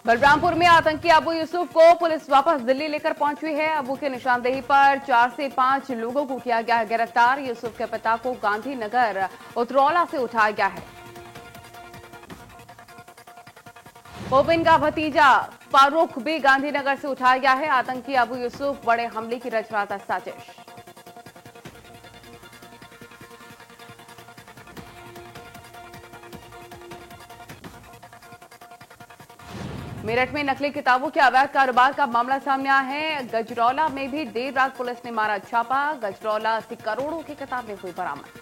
बलरामपुर में आतंकी अबू यूसुफ को पुलिस वापस दिल्ली लेकर पहुंची है। अबू की निशानदेही पर 4 से 5 लोगों को किया गया गिरफ्तार। यूसुफ के पिता को गांधीनगर उतरौला से उठाया गया है। ओपिन का भतीजा फारूक भी गांधीनगर से उठाया गया है। आतंकी अबू यूसुफ बड़े हमले की रच रहा था साजिश। मेरठ में नकली किताबों के अवैध कारोबार का मामला सामने आया है। गजरौला में भी देर रात पुलिस ने मारा छापा। गजरौला से करोड़ों की किताबें हुई बरामद।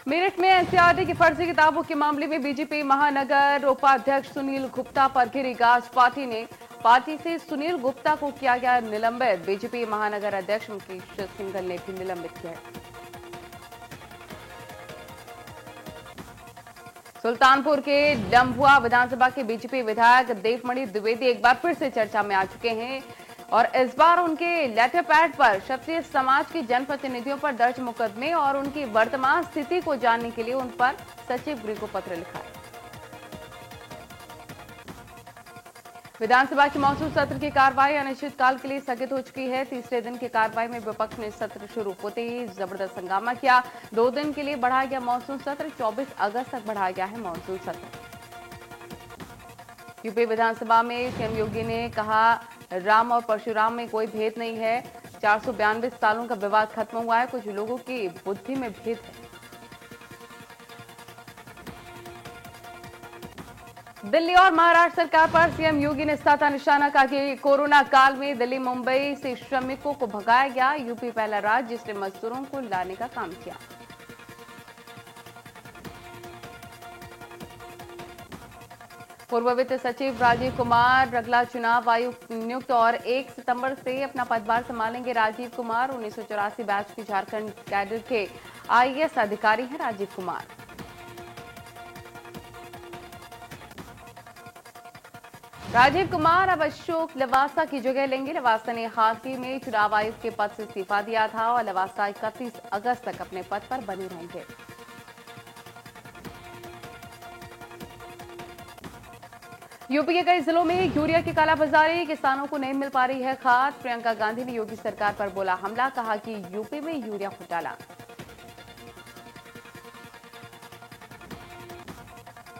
मेरठ में एनसीईआरटी की फर्जी किताबों के मामले में बीजेपी महानगर उपाध्यक्ष सुनील गुप्ता पर घिरी गाज पार्टी से सुनील गुप्ता को किया गया निलंबित। बीजेपी महानगर अध्यक्ष मुकेश सिंघल ने भी निलंबित किया है। सुल्तानपुर के डंभुआ विधानसभा के बीजेपी विधायक देवमणि द्विवेदी एक बार फिर से चर्चा में आ चुके हैं और इस बार उनके लेटर पैड पर क्षत्रिय समाज के जनप्रतिनिधियों पर दर्ज मुकदमे और उनकी वर्तमान स्थिति को जानने के लिए उन पर सचिव गृह को पत्र लिखा है। विधानसभा के मॉनसून सत्र की कार्रवाई अनिश्चितकाल के लिए स्थगित हो चुकी है। तीसरे दिन की कार्रवाई में विपक्ष ने सत्र शुरू होते ही जबरदस्त हंगामा किया। 2 दिन के लिए बढ़ाया गया मॉनसून सत्र। 24 अगस्त तक बढ़ाया गया है मॉनसून सत्र। यूपी विधानसभा में सीएम योगी ने कहा, राम और परशुराम में कोई भेद नहीं है। 492 सालों का विवाद खत्म हुआ है। कुछ लोगों की बुद्धि में भेद है। दिल्ली और महाराष्ट्र सरकार पर सीएम योगी ने साधा निशाना। कहा कि कोरोना काल में दिल्ली मुंबई से श्रमिकों को भगाया गया। यूपी पहला राज्य जिसने मजदूरों को लाने का काम किया। पूर्व वित्त सचिव राजीव कुमार अगला चुनाव आयुक्त नियुक्त और 1 सितंबर से अपना पदभार संभालेंगे। राजीव कुमार 1984 बैच के झारखंड कैडर के आईएएस अधिकारी हैं। राजीव कुमार अब अशोक लवासा की जगह लेंगे। लवासा ने हाल ही में चुनाव आयुक्त के पद से इस्तीफा दिया था और लवासा 31 अगस्त तक अपने पद पर बने रहेंगे। यूपी के कई जिलों में यूरिया की कालाबाजारी, किसानों को नहीं मिल पा रही है खाद। प्रियंका गांधी ने योगी सरकार पर बोला हमला। कहा कि यूपी में यूरिया घोटाला।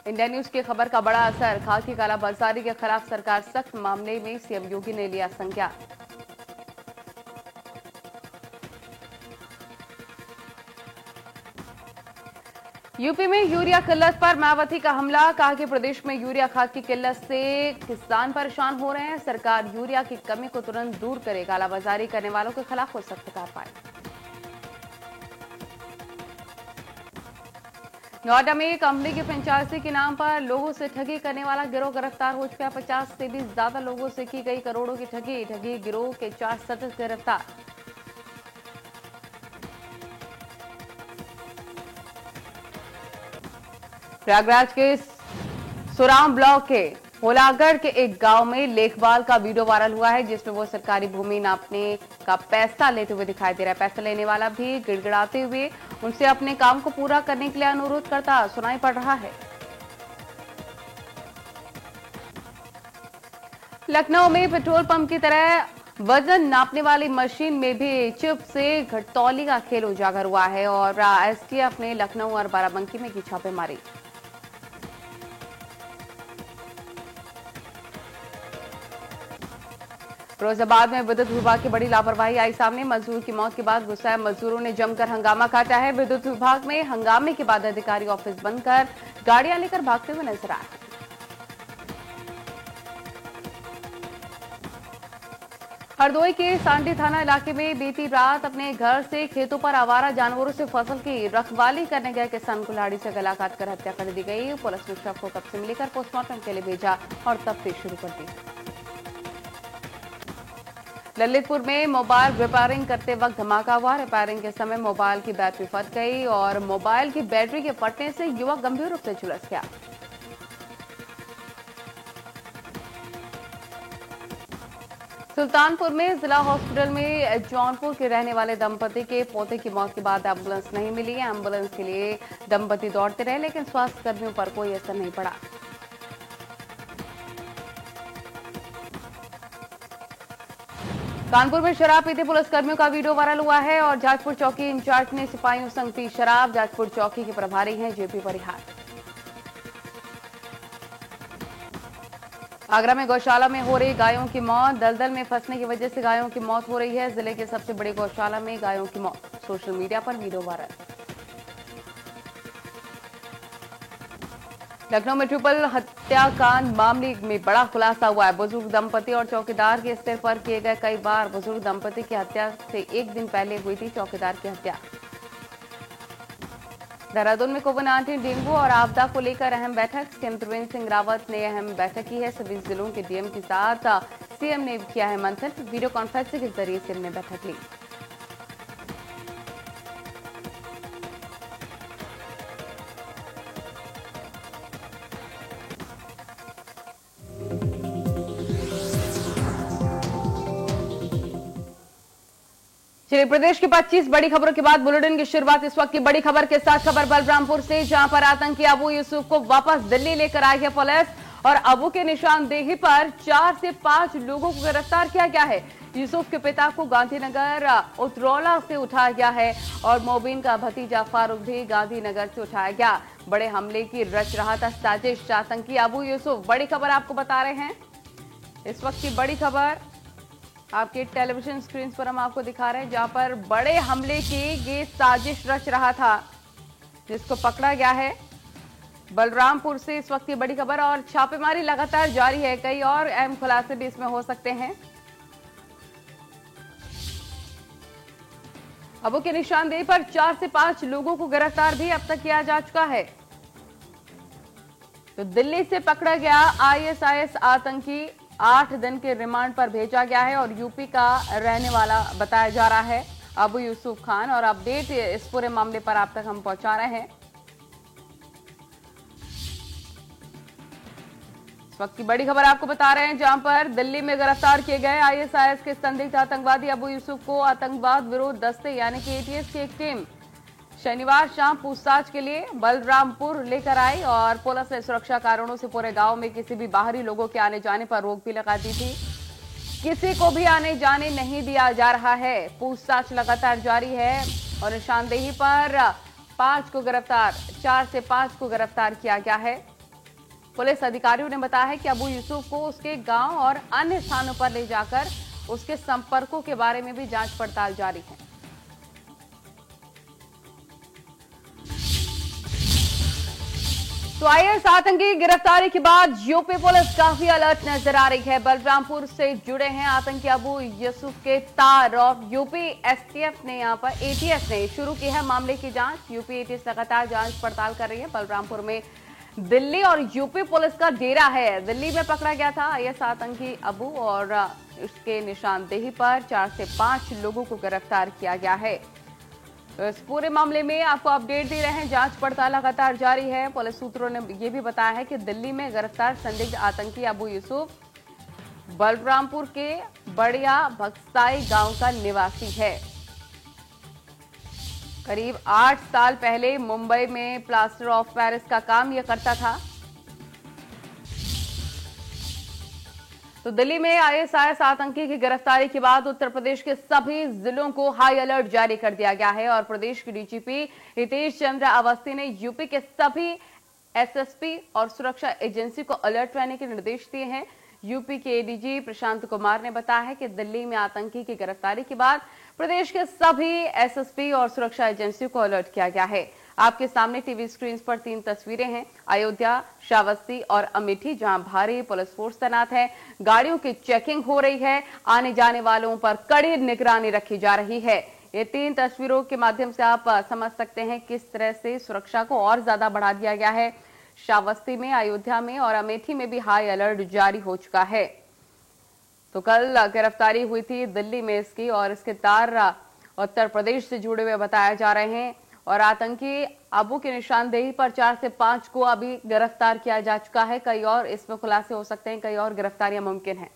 इंडिया न्यूज की खबर का बड़ा असर। खाद की कालाबाजारी के खिलाफ सरकार सख्त। मामले में सीएम योगी ने लिया संज्ञान। यूपी में यूरिया किल्लत पर मायावती का हमला। कहा कि प्रदेश में यूरिया खाद की किल्लत से किसान परेशान हो रहे हैं। सरकार यूरिया की कमी को तुरंत दूर करे। कालाबाजारी करने वालों के खिलाफ हो सख्त कार्रवाई। नोएडा में कंपनी की फ्रेंचाइजी के नाम पर लोगों से ठगी करने वाला गिरोह गिरफ्तार हो चुका है। 50 से भी ज्यादा लोगों से की गई करोड़ों की ठगी गिरोह के 4 सदस्य गिरफ्तार। प्रयागराज के सुराम ब्लॉक के होलागढ़ के एक गांव में लेखपाल का वीडियो वायरल हुआ है जिसमें वो सरकारी भूमि नापने का पैसा लेते हुए दिखाई दे रहा है। पैसा लेने वाला भी गिड़गिड़ाते हुए उनसे अपने काम को पूरा करने के लिए अनुरोध करता सुनाई पड़ रहा है। लखनऊ में पेट्रोल पंप की तरह वजन नापने वाली मशीन में भी चिप से घटतौली का खेल उजागर हुआ है और एसटीएफ ने लखनऊ और बाराबंकी में की छापेमारी। फिरोजाबाद में विद्युत विभाग की बड़ी लापरवाही आई सामने। मजदूर की मौत के बाद गुस्साए मजदूरों ने जमकर हंगामा काटा है। विद्युत विभाग में हंगामे के बाद अधिकारी ऑफिस बंद कर गाड़ियां लेकर भागते हुए नजर आए। हरदोई के सांडी थाना इलाके में बीती रात अपने घर से खेतों पर आवारा जानवरों से फसल की रखवाली करने गए किसान को लाठी से गला काटकर हत्या कर दी गई। पुलिस ने शव को कब्जे में लेकर पोस्टमार्टम के लिए भेजा और तफ्तीश शुरू कर दी। ललितपुर में मोबाइल रिपेयरिंग करते वक्त धमाका हुआ। रिपेयरिंग के समय मोबाइल की बैटरी फट गई और मोबाइल की बैटरी के फटने से युवक गंभीर रूप से झुलस गया। सुल्तानपुर में जिला हॉस्पिटल में जौनपुर के रहने वाले दंपति के पोते की मौत के बाद एम्बुलेंस नहीं मिली। एम्बुलेंस के लिए दंपति दौड़ते रहे, लेकिन स्वास्थ्य कर्मियों पर कोई असर नहीं पड़ा। कानपुर में शराब पीते पुलिसकर्मियों का वीडियो वायरल हुआ है और जाजपुर चौकी इंचार्ज ने सिपाहियों संग पी शराब। जाजपुर चौकी के प्रभारी हैं जेपी परिहार। आगरा में गौशाला में हो रही गायों की मौत। दलदल में फंसने की वजह से गायों की मौत हो रही है। जिले के सबसे बड़ी गौशाला में गायों की मौत, सोशल मीडिया पर वीडियो वायरल। लखनऊ में ट्रिपल हत्याकांड मामले में बड़ा खुलासा हुआ है। बुजुर्ग दंपति और चौकीदार के स्तर पर किए गए कई बार। बुजुर्ग दंपति की हत्या से एक दिन पहले हुई थी चौकीदार की हत्या। देहरादून में कोविड-19, डेंगू और आपदा को लेकर अहम बैठक। सीएम त्रिवेंद्र सिंह रावत ने अहम बैठक की है। सभी जिलों के डीएम के साथ सीएम ने किया है मंथन। वीडियो कॉन्फ्रेंसिंग के जरिए सीएम ने बैठक ली। चलिए, प्रदेश की 25 बड़ी खबरों के बाद बुलेटिन की शुरुआत इस वक्त की बड़ी खबर के साथ। खबर बलरामपुर से, जहां पर आतंकी अबू यूसुफ को वापस दिल्ली लेकर आई है पुलिस और अबू के निशानदेही पर 4 से 5 लोगों को गिरफ्तार किया गया है। यूसुफ के पिता को गांधीनगर उतरौला से उठाया गया है और मोबिन का भतीजा फारूक भी गांधीनगर से उठाया गया। बड़े हमले की रच रहा था साजिश आतंकी अबू यूसुफ। बड़ी खबर आपको बता रहे हैं, इस वक्त की बड़ी खबर आपके टेलीविजन स्क्रीन पर हम आपको दिखा रहे हैं, जहां पर बड़े हमले की ये साजिश रच रहा था, जिसको पकड़ा गया है। बलरामपुर से इस वक्त की बड़ी खबर और छापेमारी लगातार जारी है। कई और अहम खुलासे भी इसमें हो सकते हैं। अबू के निशानदेही पर 4 से 5 लोगों को गिरफ्तार भी अब तक किया जा चुका है। तो दिल्ली से पकड़ा गया आईएसआईएस आतंकी 8 दिन के रिमांड पर भेजा गया है और यूपी का रहने वाला बताया जा रहा है अबू यूसुफ खान। और अपडेट इस पूरे मामले पर आप तक हम पहुंचा रहे हैं। इस वक्त की बड़ी खबर आपको बता रहे हैं, जहां पर दिल्ली में गिरफ्तार किए गए आईएसआईएस के संदिग्ध आतंकवादी अबू यूसुफ को आतंकवाद विरोध दस्ते यानी कि एटीएस की एक टीम शनिवार शाम पूछताछ के लिए बलरामपुर लेकर आई और पुलिस ने सुरक्षा कारणों से पूरे गांव में किसी भी बाहरी लोगों के आने जाने पर रोक भी लगा दी थी। किसी को भी आने जाने नहीं दिया जा रहा है। पूछताछ लगातार जारी है और निशानदेही पर 4 से 5 को गिरफ्तार किया गया है। पुलिस अधिकारियों ने बताया है कि अबू यूसुफ को उसके गांव और अन्य स्थानों पर ले जाकर उसके संपर्कों के बारे में भी जांच पड़ताल जारी है। तो आईएस आतंकी गिरफ्तारी के बाद यूपी पुलिस काफी अलर्ट नजर आ रही है। बलरामपुर से जुड़े हैं आतंकी अबू यूसुफ के तार और यूपी एसटीएफ ने यहां पर एटीएस ने शुरू की है मामले की जांच। यूपी एटीएस लगातार जांच पड़ताल कर रही है। बलरामपुर में दिल्ली और यूपी पुलिस का डेरा है। दिल्ली में पकड़ा गया था आईएस आतंकी अबू और उसके निशानदेही पर 4 से 5 लोगों को गिरफ्तार किया गया है। तो इस पूरे मामले में आपको अपडेट दे रहे हैं। जांच पड़ताल लगातार जारी है। पुलिस सूत्रों ने यह भी बताया है कि दिल्ली में गिरफ्तार संदिग्ध आतंकी अबू यूसुफ बलरामपुर के बड़िया भक्साई गांव का निवासी है। करीब 8 साल पहले मुंबई में प्लास्टर ऑफ पेरिस का काम यह करता था। तो दिल्ली में आईएसआईएस आतंकी की गिरफ्तारी के बाद उत्तर प्रदेश के सभी जिलों को हाई अलर्ट जारी कर दिया गया है और प्रदेश के डीजीपी हितेश चंद्र अवस्थी ने यूपी के सभी एसएसपी और सुरक्षा एजेंसी को अलर्ट रहने के निर्देश दिए हैं। यूपी के एडीजी प्रशांत कुमार ने बताया है कि दिल्ली में आतंकी की गिरफ्तारी के बाद प्रदेश के सभी एसएसपी और सुरक्षा एजेंसी को अलर्ट किया गया है। आपके सामने टीवी स्क्रीन पर 3 तस्वीरें हैं। अयोध्या, श्रावस्ती और अमेठी, जहां भारी पुलिस फोर्स तैनात है। गाड़ियों की चेकिंग हो रही है। आने जाने वालों पर कड़ी निगरानी रखी जा रही है। ये 3 तस्वीरों के माध्यम से आप समझ सकते हैं किस तरह से सुरक्षा को और ज्यादा बढ़ा दिया गया है। श्रावस्ती में, अयोध्या में और अमेठी में भी हाई अलर्ट जारी हो चुका है। तो कल गिरफ्तारी हुई थी दिल्ली में इसकी और इसके तार उत्तर प्रदेश से जुड़े हुए बताए जा रहे हैं और आतंकी अबू की निशानदेही पर 4 से 5 को अभी गिरफ्तार किया जा चुका है। कई और इसमें खुलासे हो सकते हैं, कई और गिरफ्तारियां मुमकिन हैं।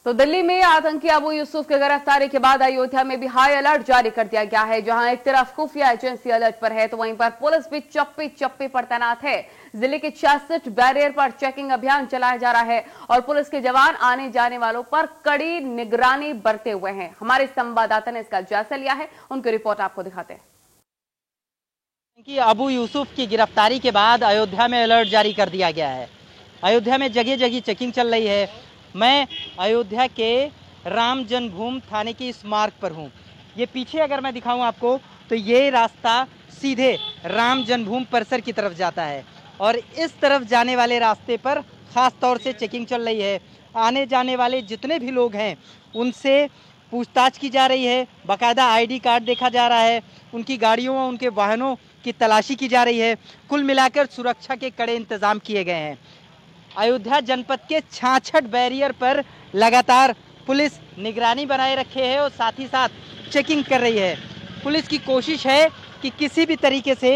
तो दिल्ली में आतंकी अबू यूसुफ की गिरफ्तारी के बाद अयोध्या में भी हाई अलर्ट जारी कर दिया गया है। जहां एक तरफ खुफिया एजेंसी अलर्ट पर है तो वहीं पर पुलिस भी चप्पे चप्पे पर तैनात है। जिले के 66 बैरियर पर चेकिंग अभियान चलाया जा रहा है और पुलिस के जवान आने जाने वालों पर कड़ी निगरानी बरते हुए हैं। हमारे संवाददाता ने इसका जायजा लिया है, उनकी रिपोर्ट आपको दिखाते हैं। कि अबू यूसुफ की गिरफ्तारी के बाद अयोध्या में अलर्ट जारी कर दिया गया है। अयोध्या में जगह जगह चेकिंग चल रही है। मैं अयोध्या के राम जन्मभूमि थाने की इस मार्ग पर हूँ। ये पीछे अगर मैं दिखाऊं आपको तो ये रास्ता सीधे राम जन्मभूमि परिसर की तरफ जाता है और इस तरफ जाने वाले रास्ते पर खास तौर से चेकिंग चल रही है। आने जाने वाले जितने भी लोग हैं उनसे पूछताछ की जा रही है। बाकायदा आईडी कार्ड देखा जा रहा है, उनकी गाड़ियों और उनके वाहनों की तलाशी की जा रही है। कुल मिलाकर सुरक्षा के कड़े इंतजाम किए गए हैं। अयोध्या जनपद के 66 बैरियर पर लगातार पुलिस निगरानी बनाए रखे है और साथ ही साथ चेकिंग कर रही है। पुलिस की कोशिश है कि किसी भी तरीके से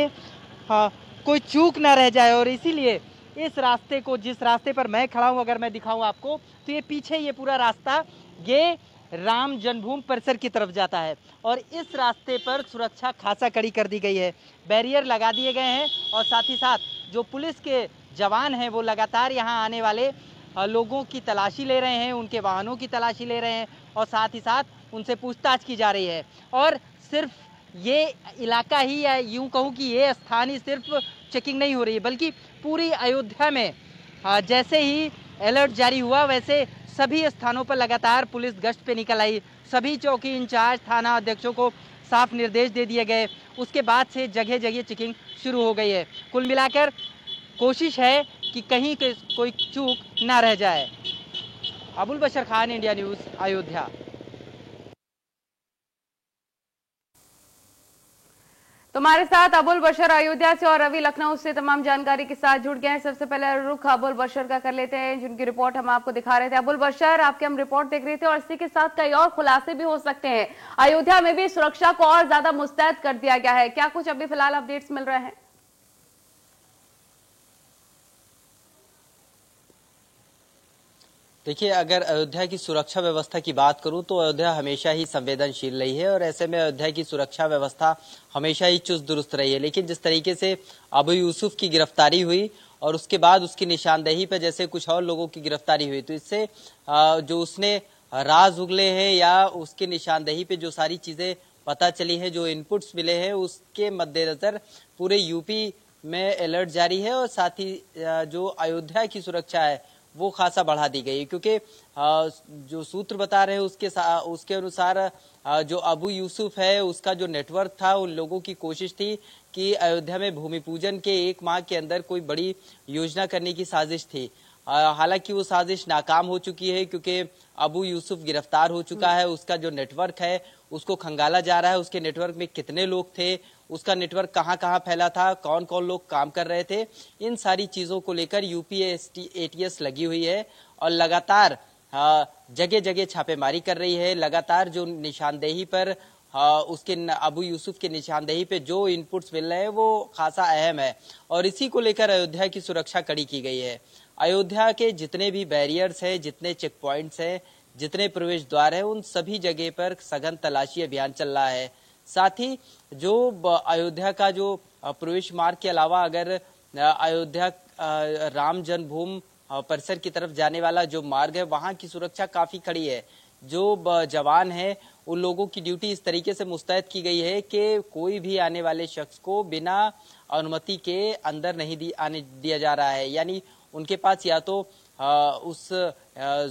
कोई चूक ना रह जाए और इसीलिए इस रास्ते को, जिस रास्ते पर मैं खड़ा हूं, अगर मैं दिखाऊं आपको तो ये पीछे ये पूरा रास्ता ये राम जन्मभूमि परिसर की तरफ जाता है और इस रास्ते पर सुरक्षा खासा कड़ी कर दी गई है। बैरियर लगा दिए गए हैं और साथ ही साथ जो पुलिस के जवान हैं वो लगातार यहाँ आने वाले लोगों की तलाशी ले रहे हैं, उनके वाहनों की तलाशी ले रहे हैं और साथ ही साथ उनसे पूछताछ की जा रही है। और सिर्फ ये इलाका ही, या यूँ कहूँ कि ये स्थान ही सिर्फ चेकिंग नहीं हो रही है, बल्कि पूरी अयोध्या में जैसे ही अलर्ट जारी हुआ वैसे सभी स्थानों पर लगातार पुलिस गश्त पे निकल आई। सभी चौकी इंचार्ज, थाना अध्यक्षों को साफ निर्देश दे दिए गए। उसके बाद से जगह जगह चेकिंग शुरू हो गई है। कुल मिलाकर कोशिश है कि कहीं कोई चूक ना रह जाए। अबुल बशर खान, इंडिया न्यूज़, अयोध्या। तो हमारे साथ अबुल बशर अयोध्या से और रवि लखनऊ से तमाम जानकारी के साथ जुड़ गए हैं। सबसे पहले रुख अबुल बशर का कर लेते हैं, जिनकी रिपोर्ट हम आपको दिखा रहे थे। अबुल बशर, आपके हम रिपोर्ट देख रहे थे और इसी के साथ कई और खुलासे भी हो सकते हैं। अयोध्या में भी सुरक्षा को और ज्यादा मुस्तैद कर दिया गया है, क्या कुछ अभी फिलहाल अपडेट्स मिल रहे हैं? देखिए, अगर अयोध्या की सुरक्षा व्यवस्था की बात करूं तो अयोध्या हमेशा ही संवेदनशील रही है और ऐसे में अयोध्या की सुरक्षा व्यवस्था हमेशा ही चुस्त दुरुस्त रही है। लेकिन जिस तरीके से अबू यूसुफ की गिरफ्तारी हुई और उसके बाद उसकी निशानदेही पर जैसे कुछ और लोगों की गिरफ्तारी हुई, तो इससे जो उसने राज उगले हैं या उसकी निशानदेही पे जो सारी चीजें पता चली है, जो इनपुट्स मिले हैं, उसके मद्देनजर पूरे यूपी में अलर्ट जारी है और साथ ही जो अयोध्या की सुरक्षा है वो खासा बढ़ा दी गई, क्योंकि जो सूत्र बता रहे हैं उसके अनुसार जो अबू यूसुफ है उसका जो नेटवर्क था, उन लोगों की कोशिश थी कि अयोध्या में भूमि पूजन के 1 माह के अंदर कोई बड़ी योजना करने की साजिश थी। हालांकि वो साजिश नाकाम हो चुकी है क्योंकि अबू यूसुफ गिरफ्तार हो चुका है। उसका जो नेटवर्क है उसको खंगाला जा रहा है। उसके नेटवर्क में कितने लोग थे, उसका नेटवर्क कहां कहां फैला था, कौन कौन लोग काम कर रहे थे, इन सारी चीजों को लेकर यूपी एटीएस लगी हुई है और लगातार जगह जगह छापेमारी कर रही है। लगातार जो निशानदेही पर उसके अबू यूसुफ के निशानदेही पे जो इनपुट्स मिल रहे हैं वो खासा अहम है और इसी को लेकर अयोध्या की सुरक्षा कड़ी की गई है। अयोध्या के जितने भी बैरियर्स हैं, जितने चेक पॉइंट्स हैं, जितने प्रवेश द्वार है, उन सभी जगह पर सघन तलाशी अभियान चल रहा है। साथ ही जो अयोध्या का जो प्रवेश मार्ग के अलावा अगर अयोध्या राम जन्मभूमि परिसर की तरफ जाने वाला जो मार्ग है, वहां की सुरक्षा काफी कड़ी है। जो जवान है उन लोगों की ड्यूटी इस तरीके से मुस्तैद की गई है कि कोई भी आने वाले शख्स को बिना अनुमति के अंदर नहीं आने दिया जा रहा है। यानी उनके पास या तो उस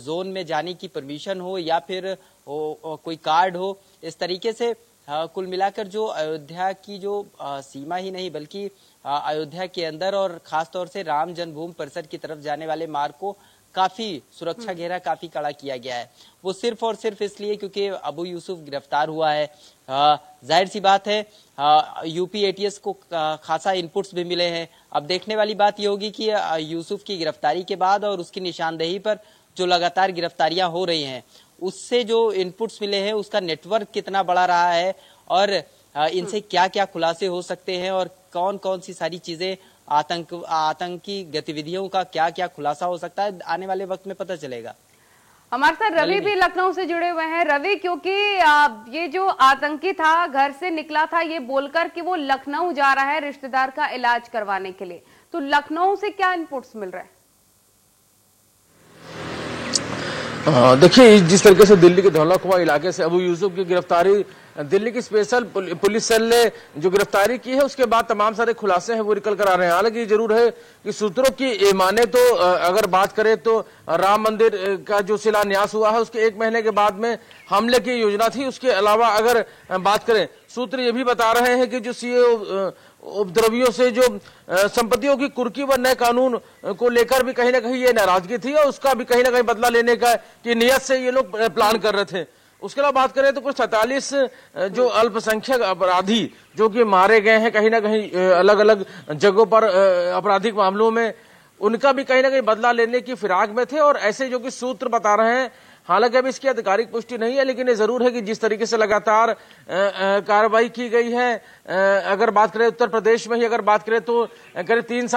जोन में जाने की परमिशन हो या फिर कोई कार्ड हो। इस तरीके से कुल मिलाकर जो अयोध्या की जो सीमा ही नहीं बल्कि अयोध्या के अंदर और खास तौर से राम जन्मभूमि परिसर की तरफ जाने वाले मार्ग को काफी सुरक्षा घेरा काफी कड़ा किया गया है। वो सिर्फ और सिर्फ इसलिए क्योंकि अबू यूसुफ गिरफ्तार हुआ है। जाहिर सी बात है यूपी एटीएस को खासा इनपुट्स भी मिले हैं। अब देखने वाली बात ये होगी कि यूसुफ की गिरफ्तारी के बाद और उसकी निशानदेही पर जो लगातार गिरफ्तारियां हो रही हैं, उससे जो इनपुट्स मिले हैं उसका नेटवर्क कितना बड़ा रहा है और इनसे क्या क्या खुलासे हो सकते हैं और कौन कौन सी सारी चीजें आतंकी गतिविधियों का क्या क्या खुलासा हो सकता है, आने वाले वक्त में पता चलेगा। हमारे साथ रवि भी लखनऊ से जुड़े हुए हैं। रवि, क्योंकि ये जो आतंकी था घर से निकला था ये बोलकर कि वो लखनऊ जा रहा है रिश्तेदार का इलाज करवाने के लिए, तो लखनऊ से क्या इनपुट्स मिल रहे हैं? देखिए, जिस तरीके से दिल्ली के धौला कुआं इलाके से अबू यूसुफ की गिरफ्तारी दिल्ली की स्पेशल पुलिस सेल ने जो गिरफ्तारी की है उसके बाद तमाम सारे खुलासे हैं वो निकल कर आ रहे हैं। हालांकि ये जरूर है कि सूत्रों की माने तो अगर बात करें तो राम मंदिर का जो शिलान्यास हुआ है उसके 1 महीने के बाद में हमले की योजना थी। उसके अलावा अगर बात करें, सूत्र ये भी बता रहे हैं कि जो सीए उपद्रवियों से जो संपत्तियों की कुर्की व नए कानून को लेकर भी कहीं ना कहीं ये नाराजगी थी और उसका भी कहीं ना कहीं बदला लेने का की नियत से ये लोग प्लान कर रहे थे। उसके अलावा बात करें तो कुछ 47 जो अल्पसंख्यक अपराधी जो कि मारे गए हैं कहीं ना कहीं अलग अलग जगहों पर आपराधिक मामलों में, उनका भी कहीं ना कहीं बदला लेने की फिराक में थे और ऐसे जो कि सूत्र बता रहे हैं। हालांकि अभी इसकी आधिकारिक पुष्टि नहीं है, लेकिन ये जरूर है कि जिस तरीके से लगातार कार्रवाई की गई है, अगर बात करें उत्तर प्रदेश में ही अगर बात करें तो करीब 3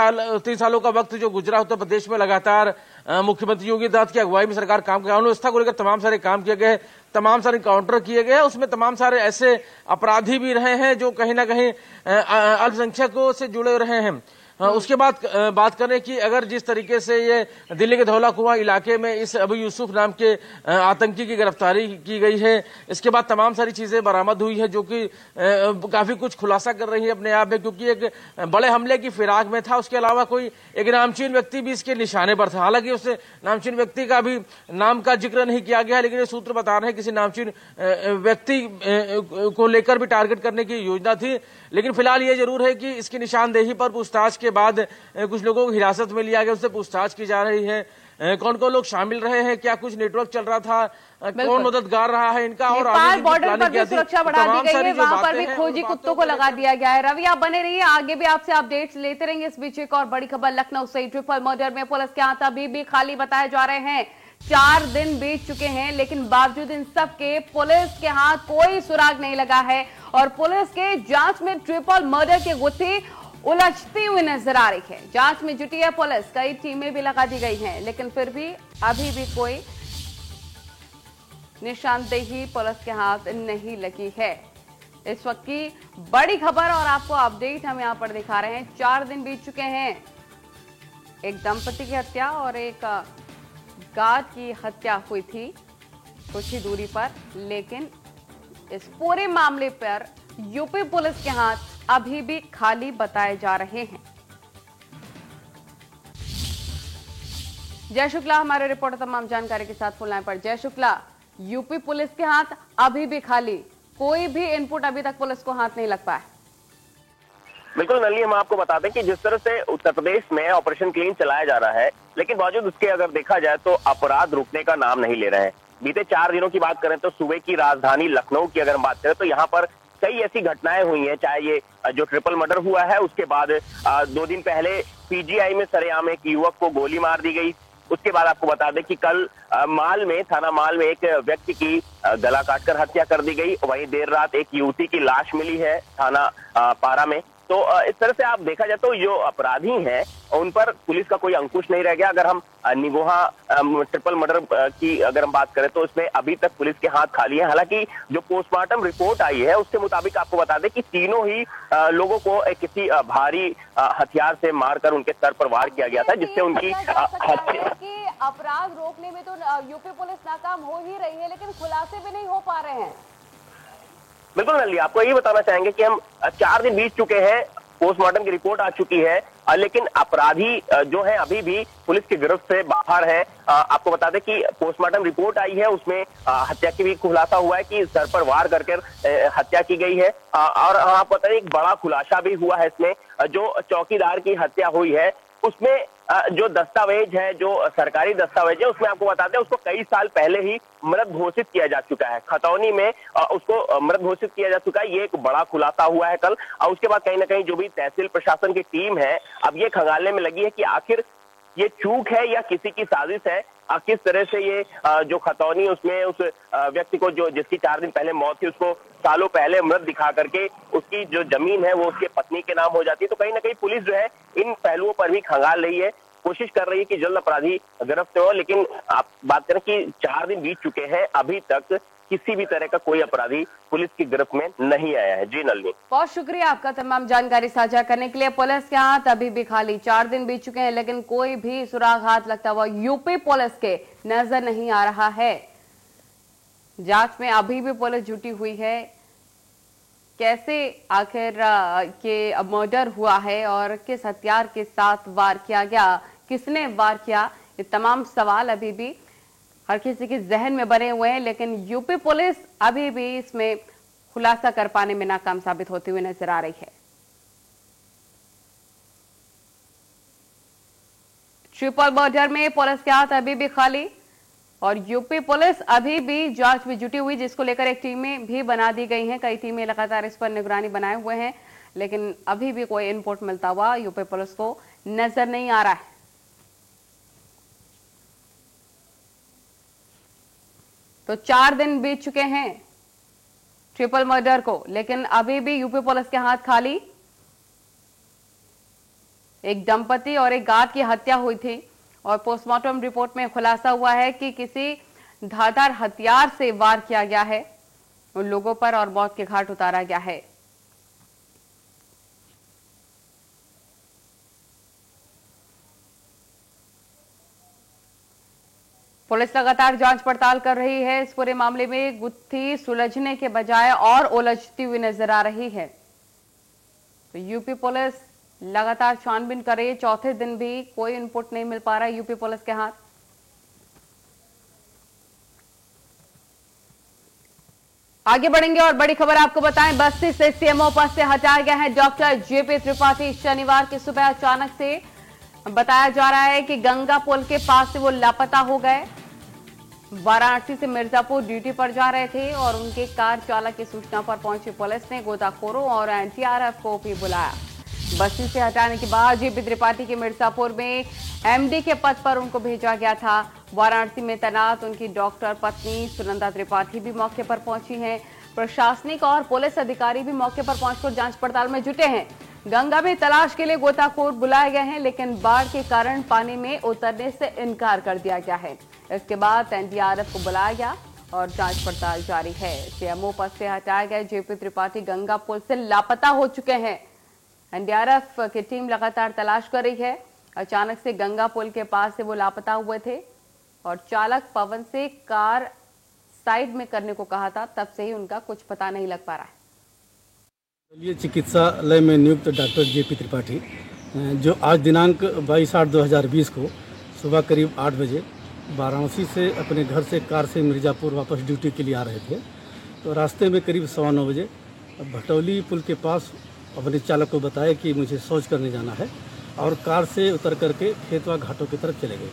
सालों का वक्त जो गुजरा उत्तर प्रदेश में लगातार मुख्यमंत्री योगी आदित्यनाथ की अगुवाई में सरकार काम कर, कानून व्यवस्था को लेकर तमाम सारे काम किए गए, तमाम सारे काउंटर किए गए हैं। उसमें तमाम सारे ऐसे अपराधी भी रहे हैं जो कहीं ना कहीं अल्पसंख्यकों से जुड़े रहे हैं। उसके बाद बात करें कि अगर जिस तरीके से ये दिल्ली के धौला कुआं इलाके में इस अबू यूसुफ नाम के आतंकी की गिरफ्तारी की गई है, इसके बाद तमाम सारी चीजें बरामद हुई है जो कि काफी कुछ खुलासा कर रही है अपने आप में, क्योंकि एक बड़े हमले की फिराक में था। उसके अलावा कोई एक नामचीन व्यक्ति भी इसके निशाने पर था। हालांकि उस नामचीन व्यक्ति का भी नाम का जिक्र नहीं किया गया, लेकिन ये सूत्र बता रहे हैं किसी नामचीन व्यक्ति को लेकर भी टारगेट करने की योजना थी। लेकिन फिलहाल ये जरूर है कि इसकी निशानदेही पर पूछताछ के बाद कुछ लोगों को हिरासत में लिया गया, उससे पूछताछ की जा रही है। कौन कौन लोग शामिल रहे हैं, क्या कुछ नेटवर्क चल रहा था, कौन मददगार रहा है इनका, और नेपाल बॉर्डर पर भी सुरक्षा बढ़ा दी गई है, वहां पर भी खोजी कुत्तों को लगा दिया गया है। रवि, आप बने रहिए, आगे भी आपसे अपडेट्स लेते रहेंगे। इस बीच एक और बड़ी खबर लखनऊ से, ट्रिपल मर्डर में पुलिस के हाथ अभी भी खाली बताए जा रहे हैं। 4 दिन बीत चुके हैं, लेकिन बावजूद इन सब के पुलिस के हाथ कोई सुराग नहीं लगा है और पुलिस के जांच में ट्रिपल मर्डर की गुत्थी उलझती हुई नजर आ रही है। जांच में जुटी है पुलिस, कई टीमें भी लगा दी गई हैं, लेकिन फिर भी अभी भी कोई निशानदेही पुलिस के हाथ नहीं लगी है। इस वक्त की बड़ी खबर और आपको अपडेट हम यहां पर दिखा रहे हैं। 4 दिन बीत चुके हैं, एक दंपति की हत्या और एक गार्ड की हत्या हुई थी कुछ ही दूरी पर, लेकिन इस पूरे मामले पर यूपी पुलिस के हाथ अभी भी खाली बताए जा रहे हैं। जय शुक्ला हमारे रिपोर्टर तमाम जानकारी के साथ फोन लाइन पर। जय शुक्ला, यूपी पुलिस के हाथ अभी भी खाली, कोई भी इनपुट अभी तक पुलिस को हाथ नहीं लग पाया। बिल्कुल नली, हम आपको बता दें कि जिस तरह से उत्तर प्रदेश में ऑपरेशन क्लीन चलाया जा रहा है, लेकिन बावजूद उसके अगर देखा जाए तो अपराध रुकने का नाम नहीं ले रहे हैं। बीते 4 दिनों की बात करें तो सूबे की राजधानी लखनऊ की अगर हम बात करें तो यहाँ पर कई ऐसी घटनाएं हुई हैं, चाहे ये जो ट्रिपल मर्डर हुआ है, उसके बाद 2 दिन पहले पीजीआई में सरेआम एक युवक को गोली मार दी गई। उसके बाद आपको बता दें कि कल माल में, थाना माल में एक व्यक्ति की गला काटकर हत्या कर दी गई। वहीं देर रात एक युवती की लाश मिली है थाना पारा में। तो इस तरह से आप देखा जाए तो जो अपराधी हैं उन पर पुलिस का कोई अंकुश नहीं रह गया। अगर हम निगोहा ट्रिपल मर्डर की अगर हम बात करें तो इसमें अभी तक पुलिस के हाथ खाली है। हालांकि जो पोस्टमार्टम रिपोर्ट आई है उसके मुताबिक आपको बता दें कि तीनों ही लोगों को किसी भारी हथियार से मारकर उनके सर पर वार किया गया था, जिससे उनकी अपराध रोकने में तो यूपी पुलिस नाकाम हो ही रही है, लेकिन खुलासे भी नहीं हो पा रहे हैं। बिल्कुल नली, आपको यही बताना चाहेंगे कि हम 4 दिन बीत चुके हैं, पोस्टमार्टम की रिपोर्ट आ चुकी है, लेकिन अपराधी जो है अभी भी पुलिस की गिरफ्त से बाहर है। आपको बता दें कि पोस्टमार्टम रिपोर्ट आई है, उसमें हत्या की भी खुलासा हुआ है कि सर पर वार करके हत्या की गई है। और आपको बता दें एक बड़ा खुलासा भी हुआ है इसमें, जो चौकीदार की हत्या हुई है उसमें जो दस्तावेज है, जो सरकारी दस्तावेज है, उसमें आपको बता दें उसको कई साल पहले ही मृत घोषित किया जा चुका है। खतौनी में उसको मृत घोषित किया जा चुका है। ये एक बड़ा खुलासा हुआ है कल। और उसके बाद कहीं ना कहीं जो भी तहसील प्रशासन की टीम है अब ये खंगालने में लगी है कि आखिर ये चूक है या किसी की साजिश है। किस तरह से ये जो खतौनी उसमें उस व्यक्ति को जो जिसकी 4 दिन पहले मौत थी उसको सालों पहले मृत दिखा करके उसकी जो जमीन है वो उसके पत्नी के नाम हो जाती है। तो कहीं ना कहीं पुलिस जो है इन पहलुओं पर भी खंगाल रही है। कोशिश कर रही है कि जल्द अपराधी गिरफ्तार हो। लेकिन आप बात करें कि 4 दिन बीत चुके हैं, अभी तक किसी भी तरह का कोई अपराधी पुलिस की गिरफ्त में नहीं आया है। जी नलिनी, बहुत शुक्रिया आपका तमाम जानकारी साझा करने के लिए। पुलिस के हाथ अभी भी खाली, 4 दिन बीत चुके हैं लेकिन कोई भी सुराग हाथ लगता हुआ यूपी पुलिस के नजर नहीं आ रहा है। जांच में अभी भी पुलिस जुटी हुई है। कैसे आखिर ये मर्डर हुआ है और किस हथियार के साथ वार किया गया, किसने वार किया, ये तमाम सवाल अभी भी हर किसी के जहन में बने हुए हैं। लेकिन यूपी पुलिस अभी भी इसमें खुलासा कर पाने में नाकाम साबित होती हुई नजर आ रही है। ट्रिपल मर्डर में पुलिस के हाथ अभी भी खाली और यूपी पुलिस अभी भी जांच में जुटी हुई, जिसको लेकर एक टीमें भी बना दी गई हैं। कई टीमें लगातार इस पर निगरानी बनाए हुए हैं लेकिन अभी भी कोई इनपुट मिलता हुआ यूपी पुलिस को नजर नहीं आ रहा है। तो 4 दिन बीत चुके हैं ट्रिपल मर्डर को, लेकिन अभी भी यूपी पुलिस के हाथ खाली। एक दंपति और एक गार्ड की हत्या हुई थी और पोस्टमार्टम रिपोर्ट में खुलासा हुआ है कि किसी धारदार हथियार से वार किया गया है, उन लोगों पर और मौत के घाट उतारा गया है। पुलिस लगातार जांच पड़ताल कर रही है। इस पूरे मामले में गुत्थी सुलझने के बजाय और उलझती हुई नजर आ रही है। तो यूपी पुलिस लगातार छानबीन कर रही है। चौथे दिन भी कोई इनपुट नहीं मिल पा रहा है यूपी पुलिस के हाथ। आगे बढ़ेंगे और बड़ी खबर आपको बताएं, बस्ती से सीएमओ पद से हटाया गया है डॉक्टर जेपी त्रिपाठी। शनिवार की सुबह अचानक से बताया जा रहा है कि गंगा पुल के पास से वो लापता हो गए। वाराणसी से मिर्जापुर ड्यूटी पर जा रहे थे और उनके कार चालक की सूचना पर पहुंची पुलिस ने गोताखोरों और एनडीआरएफ को भी बुलाया। बस्ती से हटाने के बाद जेपी त्रिपाठी के मिर्जापुर में एमडी के पद पर उनको भेजा गया था। वाराणसी में तैनात उनकी डॉक्टर पत्नी सुनंदा त्रिपाठी भी मौके पर पहुंची हैं। प्रशासनिक और पुलिस अधिकारी भी मौके पर पहुंचकर जांच पड़ताल में जुटे हैं। गंगा में तलाश के लिए गोताखोर बुलाए गए हैं लेकिन बाढ़ के कारण पानी में उतरने से इनकार कर दिया गया है। इसके बाद एनडीआरएफ को बुलाया गया और जांच पड़ताल जारी है। सीएमओ पद से हटाए गए जेपी त्रिपाठी गंगा पुल से लापता हो चुके हैं। एनडीआरएफ की टीम लगातार तलाश कर रही है। अचानक से गंगा पुल के पास से वो लापता हुए थे और चालक पवन से कार साइड में करने को कहा था, तब से ही उनका कुछ पता नहीं लग पा रहा है। चिकित्सालय में नियुक्त डॉक्टर जेपी त्रिपाठी जो आज दिनांक 22/8/2020 को सुबह करीब 8 बजे वाराणसी से अपने घर से कार से मिर्ज़ापुर वापस ड्यूटी के लिए आ रहे थे, तो रास्ते में करीब 9:15 बजे भटौली पुल के पास अपने चालक को बताया कि मुझे शौच करने जाना है और कार से उतर करके खेतवा घाटों की तरफ चले गए।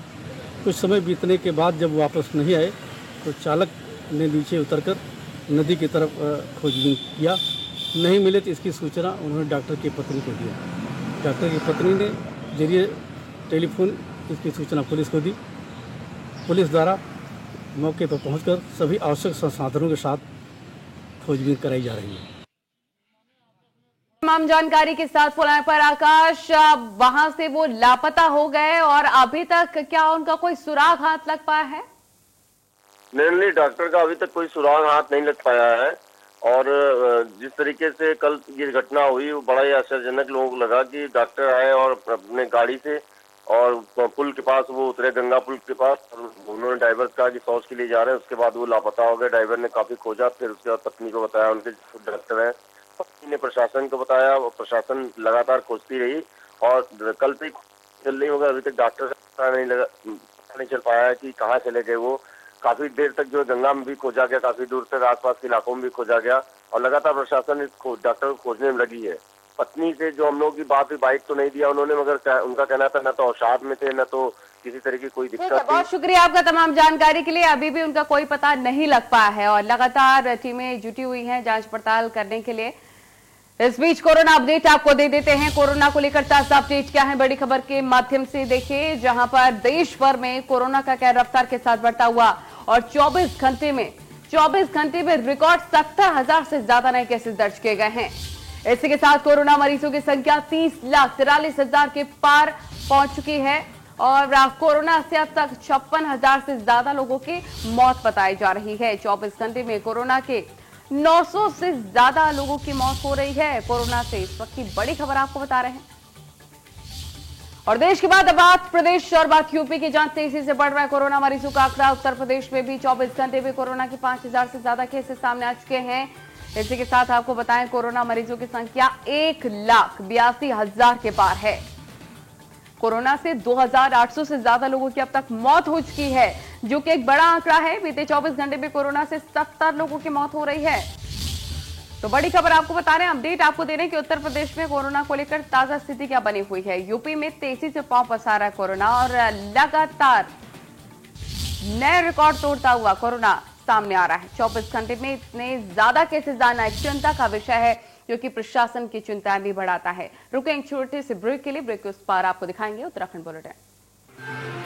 कुछ समय बीतने के बाद जब वापस नहीं आए तो चालक ने नीचे उतरकर नदी की तरफ खोजबीन किया, नहीं मिले तो इसकी सूचना उन्होंने डॉक्टर की पत्नी को दिया। डॉक्टर की पत्नी ने जरिए टेलीफोन इसकी सूचना पुलिस को दी। पुलिस द्वारा मौके पर पहुंचकर सभी आवश्यक संसाधनों के साथ खोजबीन कराई जा रही है। तमाम जानकारी के साथ पुलाने पर आकाश, वहां से वो लापता हो गए और अभी तक क्या उनका कोई सुराग हाथ लग पाया है? नहीं, डॉक्टर का अभी तक कोई सुराग हाथ नहीं लग पाया है और जिस तरीके से कल ये घटना हुई वो बड़ा ही आश्चर्यजनक लोगों को लगा कि डॉक्टर आए और अपने गाड़ी से और पुल के पास वो उतरे, गंगा पुल के पास, और उन्होंने ड्राइवर कहा कि शौच के लिए जा रहे हैं। उसके बाद वो लापता हो गए। ड्राइवर ने काफी खोजा, फिर उसके बाद पत्नी को बताया, उनके डॉक्टर हैं, पत्नी ने प्रशासन को बताया और प्रशासन लगातार खोजती रही और कल से चल रही होगा। अभी तक डॉक्टर नहीं चल पाया है कि कहाँ चले गए वो। काफी देर तक जो गंगा में भी खोजा गया, काफी दूर से आसपास के इलाकों में भी खोजा गया और लगातार प्रशासन इस डॉक्टर को खोजने में लगी है। पत्नी से जो हम लोगों की बात हुई, बाइक तो नहीं दिया उन्होंने, मगर उनका कहना था न तो अवसाद में थे न तो किसी तरह की कोई दिक्कत थी। बहुत शुक्रिया आपका तमाम जानकारी के लिए। अभी भी उनका कोई पता नहीं लग पाया है और लगातार टीमें जुटी हुई हैं जांच पड़ताल करने के लिए। इस बीच कोरोना अपडेट आपको दे देते हैं। कोरोना को लेकर ताजा अपडेट क्या है, बड़ी खबर के माध्यम से देखिए, जहां पर देश भर में कोरोना का कहर रफ्तार के साथ बढ़ता हुआ और 24 घंटे में रिकॉर्ड 70,000 से ज्यादा नए केसेस दर्ज किए गए हैं। इसी के साथ कोरोना मरीजों की संख्या 30,43,000 के पार पहुंच चुकी है और कोरोना से अब तक 56,000 से ज्यादा लोगों की मौत बताई जा रही है। 24 घंटे में कोरोना के 900 से ज्यादा लोगों की मौत हो रही है कोरोना से। इस वक्त की बड़ी खबर आपको बता रहे हैं। और देश के बाद अब बात प्रदेश और बात यूपी की, जहां तेजी से बढ़ रहा है कोरोना मरीजों का आंकड़ा। उत्तर प्रदेश में भी 24 घंटे में कोरोना के 5,000 से ज्यादा केसेस सामने आ चुके हैं। इसी के साथ आपको बताएं कोरोना मरीजों की संख्या 1,82,000 के पार है। कोरोना से 2,800 से ज्यादा लोगों की अब तक मौत हो चुकी है, जो कि एक बड़ा आंकड़ा है। बीते 24 घंटे में कोरोना से 70 लोगों की मौत हो रही है। तो बड़ी खबर आपको बता रहे हैं, अपडेट आपको दे रहे हैं कि उत्तर प्रदेश में कोरोना को लेकर ताजा स्थिति क्या बनी हुई है। यूपी में तेजी से पांव पसार रहा है कोरोना और लगातार नए रिकॉर्ड तोड़ता हुआ कोरोना सामने आ रहा है। 24 घंटे में इतने ज्यादा केसेस आना एक चिंता का विषय है, जो कि प्रशासन की चिंता भी बढ़ाता है। रुकें एक छोटे से ब्रेक के लिए, ब्रेक के उस पार आपको दिखाएंगे उत्तराखंड बुलेटिन।